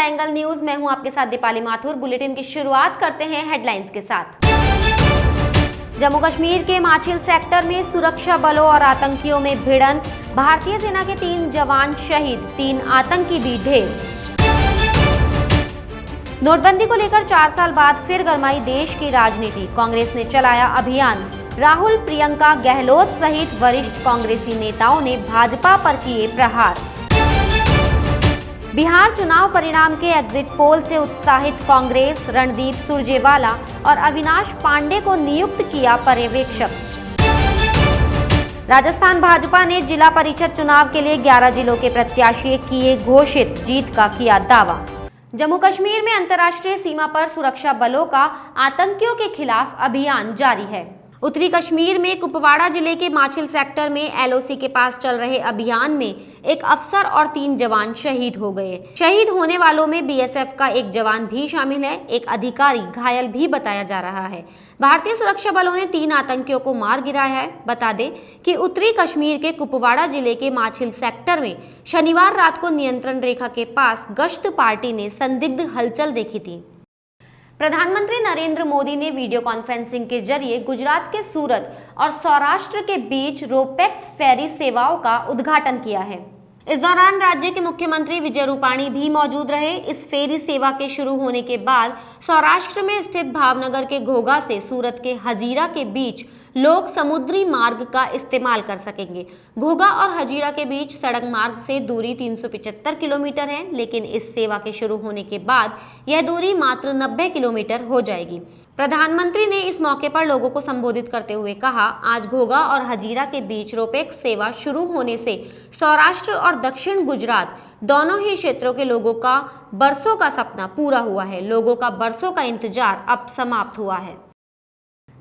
Angle news. मैं हूं आपके साथ दीपाली माथुर। बुलेटिन की शुरुआत करते हैं हेडलाइंस के साथ। जम्मू कश्मीर के माछिल सेक्टर में सुरक्षा बलों और आतंकियों में भिड़ंत। भारतीय सेना के 3 जवान शहीद, 3 आतंकी भी ढेर। नोटबंदी को लेकर 4 साल बाद फिर गरमाई देश की राजनीति। कांग्रेस ने चलाया अभियान। राहुल, प्रियंका, गहलोत सहित वरिष्ठ कांग्रेसी नेताओं ने भाजपा पर किए प्रहार। बिहार चुनाव परिणाम के एग्जिट पोल से उत्साहित कांग्रेस, रणदीप सुरजेवाला और अविनाश पांडे को नियुक्त किया पर्यवेक्षक। राजस्थान भाजपा ने जिला परिषद चुनाव के लिए 11 जिलों के प्रत्याशी किए घोषित, जीत का किया दावा। जम्मू कश्मीर में अंतर्राष्ट्रीय सीमा पर सुरक्षा बलों का आतंकियों के खिलाफ अभियान जारी है। उत्तरी कश्मीर में कुपवाड़ा जिले के माछिल सेक्टर में एलओसी के पास चल रहे अभियान में एक अफसर और 3 जवान शहीद हो गए। शहीद होने वालों में बीएसएफ का एक जवान भी शामिल है। एक अधिकारी घायल भी बताया जा रहा है। भारतीय सुरक्षा बलों ने 3 आतंकियों को मार गिराया है। बता दें कि उत्तरी कश्मीर के कुपवाड़ा जिले के माछिल सेक्टर में शनिवार रात को नियंत्रण रेखा के पास गश्त पार्टी ने संदिग्ध हलचल देखी थी। प्रधानमंत्री नरेंद्र मोदी ने वीडियो कॉन्फ्रेंसिंग के जरिए गुजरात के सूरत और सौराष्ट्र के बीच रोपेक्स फेरी सेवाओं का उद्घाटन किया है। इस दौरान राज्य के मुख्यमंत्री विजय रूपाणी भी मौजूद रहे। इस फेरी सेवा के शुरू होने के बाद सौराष्ट्र में स्थित भावनगर के घोघा से सूरत के हजीरा के बीच लोग समुद्री मार्ग का इस्तेमाल कर सकेंगे। घोघा और हजीरा के बीच सड़क मार्ग से दूरी 375 किलोमीटर है, लेकिन इस सेवा के शुरू होने के बाद यह दूरी मात्र 90 किलोमीटर हो जाएगी। प्रधानमंत्री ने इस मौके पर लोगों को संबोधित करते हुए कहा, आज घोघा और हजीरा के बीच रोपेक्स सेवा शुरू होने से सौराष्ट्र और दक्षिण गुजरात दोनों ही क्षेत्रों के लोगों का बरसों का सपना पूरा हुआ है। लोगों का बरसों का इंतजार अब समाप्त हुआ है।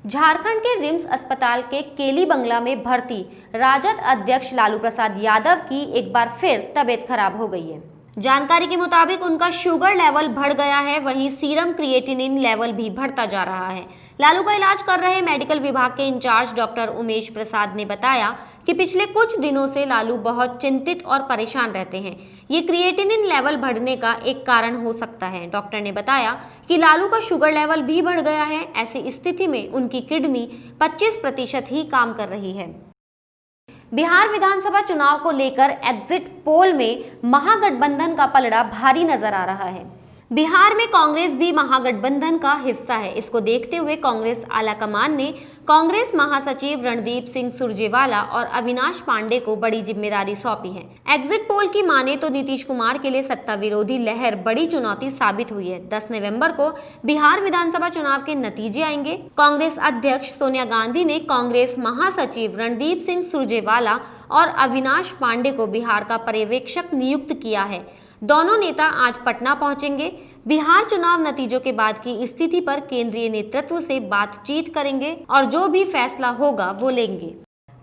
झारखंड के रिम्स अस्पताल के केली बंगला में भर्ती राजद अध्यक्ष लालू प्रसाद यादव की एक बार फिर तबीयत खराब हो गई है। जानकारी के मुताबिक उनका शुगर लेवल बढ़ गया है, वहीं सीरम क्रिएटिनिन लेवल भी बढ़ता जा रहा है। लालू का इलाज कर रहे मेडिकल विभाग के इंचार्ज डॉक्टर उमेश प्रसाद ने बताया कि पिछले कुछ दिनों से लालू बहुत चिंतित और परेशान रहते हैं। ये क्रिएटिनिन लेवल बढ़ने का एक कारण हो सकता है। डॉक्टर ने बताया कि लालू का शुगर लेवल भी बढ़ गया है। ऐसी स्थिति में उनकी किडनी 25% ही काम कर रही है। बिहार विधानसभा चुनाव को लेकर एग्जिट पोल में महागठबंधन का पलड़ा भारी नजर आ रहा है। बिहार में कांग्रेस भी महागठबंधन का हिस्सा है। इसको देखते हुए कांग्रेस आलाकमान ने कांग्रेस महासचिव रणदीप सिंह सुरजेवाला और अविनाश पांडे को बड़ी जिम्मेदारी सौंपी है। एग्जिट पोल की माने तो नीतीश कुमार के लिए सत्ता विरोधी लहर बड़ी चुनौती साबित हुई है। 10 नवंबर को बिहार विधानसभा चुनाव के नतीजे आएंगे। कांग्रेस अध्यक्ष सोनिया गांधी ने कांग्रेस महासचिव रणदीप सिंह सुरजेवाला और अविनाश पांडे को बिहार का पर्यवेक्षक नियुक्त किया है। दोनों नेता आज पटना पहुंचेंगे। बिहार चुनाव नतीजों के बाद की स्थिति पर केंद्रीय नेतृत्व से बातचीत करेंगे और जो भी फैसला होगा वो लेंगे।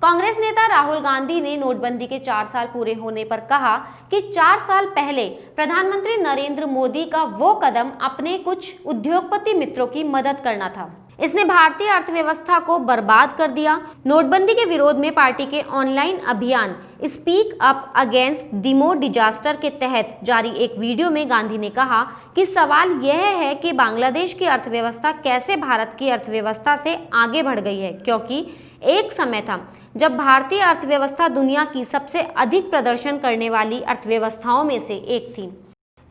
कांग्रेस नेता राहुल गांधी ने नोटबंदी के 4 साल पूरे होने पर कहा कि 4 साल पहले प्रधानमंत्री नरेंद्र मोदी का वो कदम अपने कुछ उद्योगपति मित्रों की मदद करना था। इसने भारतीय अर्थव्यवस्था को बर्बाद कर दिया। नोटबंदी के विरोध में पार्टी के ऑनलाइन अभियान स्पीक अप अगेंस्ट डिमो डिजास्टर के तहत जारी एक वीडियो में गांधी ने कहा कि सवाल यह है कि बांग्लादेश की अर्थव्यवस्था कैसे भारत की अर्थव्यवस्था से आगे बढ़ गई है, क्योंकि एक समय था जब भारतीय अर्थव्यवस्था दुनिया की सबसे अधिक प्रदर्शन करने वाली अर्थव्यवस्थाओं में से एक थी।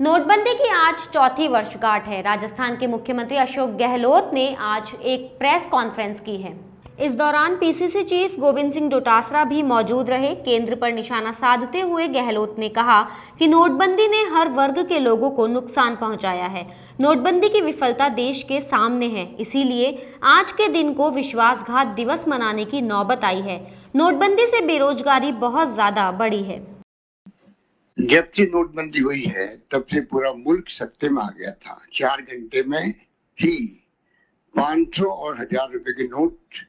नोटबंदी की आज 4वीं वर्षगांठ है। राजस्थान के मुख्यमंत्री अशोक गहलोत ने आज एक प्रेस कॉन्फ्रेंस की है। इस दौरान पीसीसी चीफ गोविंद सिंह डोटासरा भी मौजूद रहे। केंद्र पर निशाना साधते हुए गहलोत ने कहा कि नोटबंदी ने हर वर्ग के लोगों को नुकसान पहुंचाया है। नोटबंदी की विफलता देश के सामने है, इसीलिए आज के दिन को विश्वासघात दिवस मनाने की नौबत आई है। नोटबंदी से बेरोजगारी बहुत ज्यादा बढ़ी है। जब से नोटबंदी हुई है तब से पूरा मुल्क सत्ते में आ गया था। 4 घंटे में ही 500 और 1000 रुपए के नोट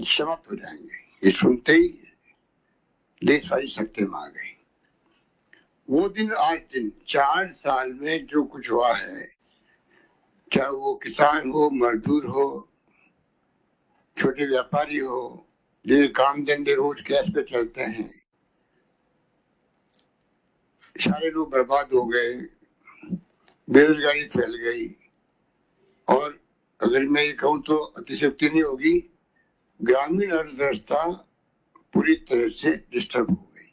समाप्त हो जाएंगे। ये सुनते ही देश सारी सत्ते में आ गई। वो दिन आज दिन 4 साल में जो कुछ हुआ है, चाहे वो किसान हो, मजदूर हो, छोटे व्यापारी हो, जिनके काम धंधे रोज कैश पे चलते हैं, सारे लोग बर्बाद हो गए। बेरोजगारी फैल गई, और अगर मैं ये कहूँ तो अतिशयोक्ति नहीं होगी, ग्रामीण अर्थव्यवस्था पूरी तरह से डिस्टर्ब हो गई।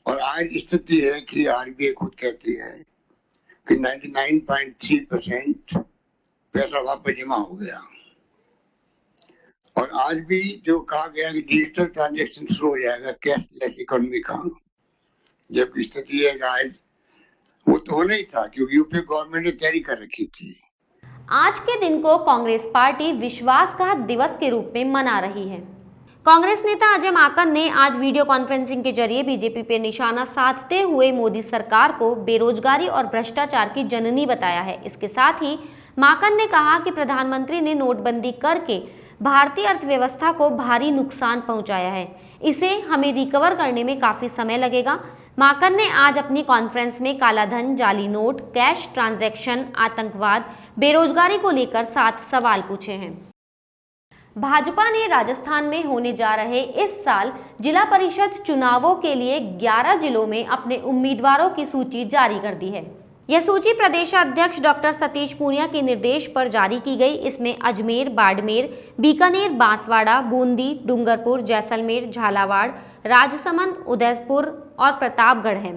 और आज स्थिति है कि आरबीआई खुद कहती है कि 99.3% पैसा वापस जमा हो गया। और आज भी जो कहा गया कि डिजिटल ट्रांजैक्शन शुरू हो जाएगा कैशलेस इकोनॉमी का, जबकि स्थिति है कि आज वो तो होना ही था, क्योंकि यूपी गवर्नमेंट ने तैयारी कर रखी थी। आज के दिन को कांग्रेस पार्टी विश्वासघात दिवस के रूप में मना रही है। कांग्रेस नेता अजय माकन ने आज वीडियो कॉन्फ्रेंसिंग के जरिए बीजेपी पर निशाना साधते हुए मोदी सरकार को बेरोजगारी और भ्रष्टाचार की जननी बताया है। इसके साथ ही माकन ने कहा कि प्रधानमंत्री ने नोटबंदी करके भारतीय अर्थव्यवस्था को भारी नुकसान पहुंचाया है, इसे हमें रिकवर करने में काफी समय लगेगा। माकन ने आज अपनी कॉन्फ्रेंस में कालाधन, जाली नोट, कैश ट्रांजैक्शन, आतंकवाद, बेरोजगारी को लेकर 7 सवाल पूछे हैं। भाजपा ने राजस्थान में होने जा रहे इस साल जिला परिषद चुनावों के लिए 11 जिलों में अपने उम्मीदवारों की सूची जारी कर दी है। यह सूची प्रदेशाध्यक्ष डॉक्टर सतीश पूनिया के निर्देश पर जारी की गई। इसमें अजमेर, बाड़मेर, बीकानेर, बांसवाड़ा, बूंदी, डूंगरपुर, जैसलमेर, झालावाड़, राजसमंद, उदयपुर और प्रतापगढ़ है।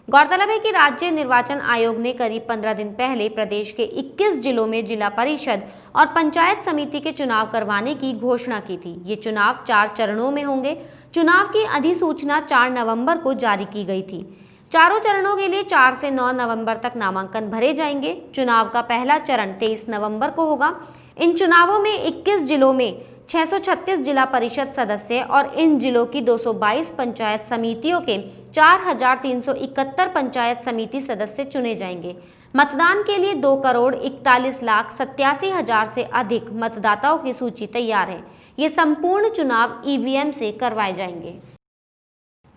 गौरतलब है कि राज्य निर्वाचन आयोग ने करीब 15 दिन पहले प्रदेश के 21 जिलों में जिला परिषद और पंचायत समिति के चुनाव करवाने की घोषणा की थी। ये चुनाव 4 चरणों में होंगे। चुनाव की अधिसूचना 4 नवंबर को जारी की गई थी। चारों चरणों के लिए 4 से 9 नवंबर तक नामांकन भरे जाएंगे। चुनाव का पहला चरण 23 नवंबर को होगा। इन चुनावों में 21 जिलों में 636 जिला परिषद सदस्य और इन जिलों की 222 पंचायत समितियों के 4371 पंचायत समिति सदस्य चुने जाएंगे। मतदान के लिए 2,41,87,000 से अधिक मतदाताओं की सूची तैयार है। ये संपूर्ण चुनाव ईवीएम से करवाए जाएंगे।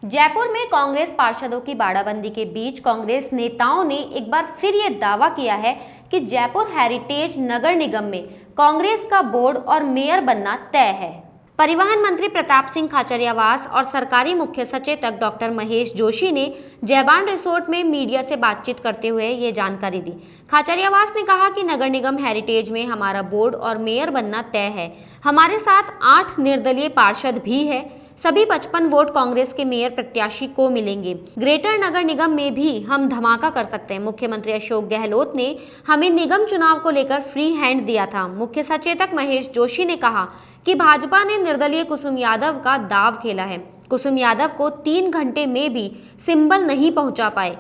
जयपुर में कांग्रेस पार्षदों की बाड़ाबंदी के बीच कांग्रेस नेताओं ने एक बार फिर ये दावा किया है कि जयपुर हेरिटेज नगर निगम में कांग्रेस का बोर्ड और मेयर बनना तय है। परिवहन मंत्री प्रताप सिंह खाचरियावास और सरकारी मुख्य सचेतक डॉक्टर महेश जोशी ने जयबान रिसोर्ट में मीडिया से बातचीत करते हुए ये जानकारी दी। खाचरियावास ने कहा कि नगर निगम हेरिटेज में हमारा बोर्ड और मेयर बनना तय है। हमारे साथ 8 निर्दलीय पार्षद भी है। सभी 55 वोट कांग्रेस के मेयर प्रत्याशी को मिलेंगे। ग्रेटर नगर निगम में भी हम धमाका कर सकते हैं। मुख्यमंत्री अशोक गहलोत ने हमें निगम चुनाव को लेकर फ्री हैंड दिया था। मुख्य सचेतक महेश जोशी ने कहा कि भाजपा ने निर्दलीय कुसुम यादव का दाव खेला है। कुसुम यादव को 3 घंटे में भी सिंबल नहीं पहुंचा पाए।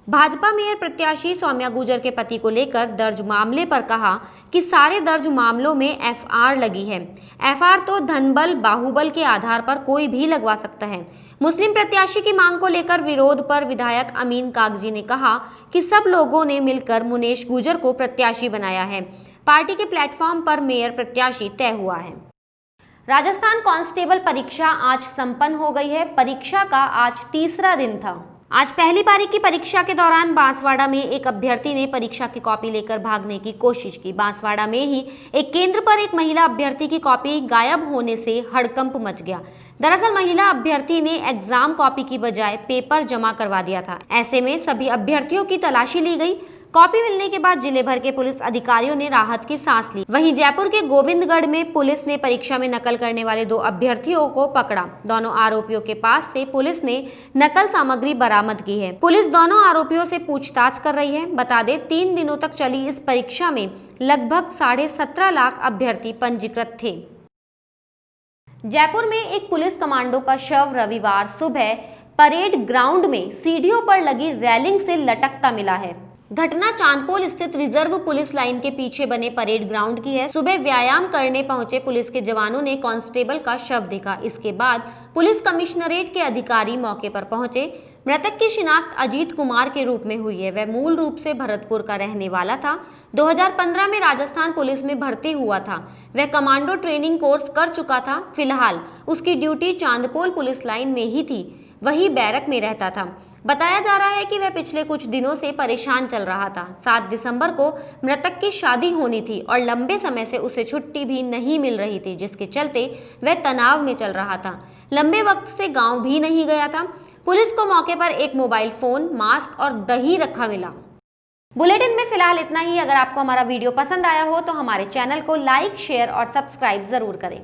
भाजपा मेयर प्रत्याशी सौम्या गुर्जर के पति को लेकर दर्ज मामले पर कहा कि सारे दर्ज मामलों में एफआर लगी है। एफआर तो धनबल बाहुबल के आधार पर कोई भी लगवा सकता है। मुस्लिम प्रत्याशी की मांग को लेकर विरोध पर विधायक अमीन कागजी ने कहा कि सब लोगों ने मिलकर मुनेश गुर्जर को प्रत्याशी बनाया है। पार्टी के प्लेटफॉर्म पर मेयर प्रत्याशी तय हुआ है। राजस्थान कांस्टेबल परीक्षा आज संपन्न हो गई है। परीक्षा का आज तीसरा दिन था। आज पहली पारी की परीक्षा के दौरान बांसवाड़ा में एक अभ्यर्थी ने परीक्षा की कॉपी लेकर भागने की कोशिश की। बांसवाड़ा में ही एक केंद्र पर एक महिला अभ्यर्थी की कॉपी गायब होने से हड़कंप मच गया। दरअसल महिला अभ्यर्थी ने एग्जाम कॉपी की बजाय पेपर जमा करवा दिया था। ऐसे में सभी अभ्यर्थियों की तलाशी ली गई। कॉपी मिलने के बाद जिले भर के पुलिस अधिकारियों ने राहत की सांस ली। वहीं जयपुर के गोविंदगढ़ में पुलिस ने परीक्षा में नकल करने वाले 2 अभ्यर्थियों को पकड़ा। दोनों आरोपियों के पास से पुलिस ने नकल सामग्री बरामद की है। पुलिस दोनों आरोपियों से पूछताछ कर रही है। बता दें 3 दिनों तक चली इस परीक्षा में लगभग 17.5 लाख अभ्यर्थी पंजीकृत थे। जयपुर में एक पुलिस कमांडो का शव रविवार सुबह परेड ग्राउंड में सीढ़ियों पर लगी रेलिंग से लटकता मिला है। घटना चांदपोल स्थित रिजर्व पुलिस लाइन के पीछे बने परेड ग्राउंड की है। सुबह व्यायाम करने पहुंचे पुलिस के जवानों ने कांस्टेबल का शव देखा। इसके बाद पुलिस कमिश्नरेट के अधिकारी मौके पर पहुंचे। मृतक की शिनाख्त अजीत कुमार के रूप में हुई है। वह मूल रूप से भरतपुर का रहने वाला था। 2015 में राजस्थान पुलिस में भर्ती हुआ था। वह कमांडो ट्रेनिंग कोर्स कर चुका था। फिलहाल उसकी ड्यूटी चांदपोल पुलिस लाइन में ही थी। वही बैरक में रहता था। बताया जा रहा है कि वह पिछले कुछ दिनों से परेशान चल रहा था। 7 दिसंबर को मृतक की शादी होनी थी और लंबे समय से उसे छुट्टी भी नहीं मिल रही थी, जिसके चलते वह तनाव में चल रहा था। लंबे वक्त से गांव भी नहीं गया था। पुलिस को मौके पर एक मोबाइल फोन, मास्क और दही रखा मिला। बुलेटिन में फिलहाल इतना ही। अगर आपको हमारा वीडियो पसंद आया हो तो हमारे चैनल को लाइक, शेयर और सब्सक्राइब जरूर करें।